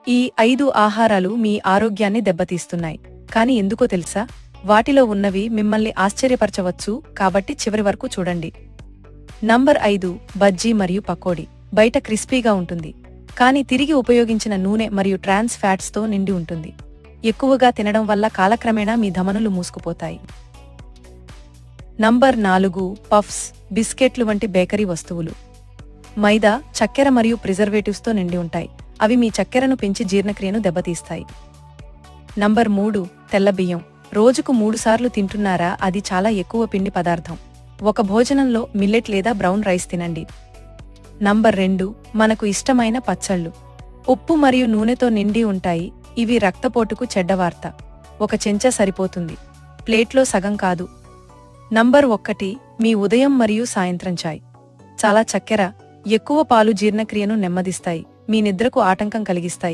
ఈ 5 ఆహారాలు మీ ఆరోగ్యాన్ని దెబ్బతీస్తున్నాయి. కాని ఎందుకో తెలుసా? వాటిలో ఉన్నవి మిమ్మల్ని ఆశ్చర్యపరచవచ్చు, కాబట్టి చివరి వరకు చూడండి. నంబర్ 5 బజ్జీ మరియు పకోడీ. బయట క్రిస్పీగా ఉంటుంది, కానీ తిరిగి ఉపయోగించిన నూనె మరియు ట్రాన్స్ ఫ్యాట్స్తో నిండి ఉంటుంది. ఎక్కువగా తినడం వల్ల కాలక్రమేణా మీ ధమనులు మూసుకుపోతాయి. నంబర్ 4 పఫ్స్, బిస్కెట్లు వంటి బేకరీ వస్తువులు. మైదా, చక్కెర మరియు ప్రిజర్వేటివ్స్తో నిండి ఉంటాయి. అవి మీ చక్కెరను పెంచి జీర్ణక్రియను దెబ్బతీస్తాయి. నంబర్ 3 తెల్ల బియ్యం. రోజుకు 3 సార్లు తింటున్నారా? అది చాలా ఎక్కువ పిండి పదార్థం. ఒక భోజనంలో మిల్లెట్ లేదా బ్రౌన్ రైస్ తినండి. నంబర్ 2 మనకు ఇష్టమైన పచ్చళ్ళు. ఉప్పు మరియు నూనెతో నిండి ఉంటాయి. ఇవి రక్తపోటుకు చెడ్డవార్త. ఒక చెంచా సరిపోతుంది, ప్లేట్లో సగం కాదు. నంబర్ 1 మీ ఉదయం మరియు సాయంత్రం చాయ్. చాలా చక్కెర, ఎక్కువ పాలు జీర్ణక్రియను నెమ్మదిస్తాయి, మీ నిద్రకు ఆటంకం కలిగిస్తాయి.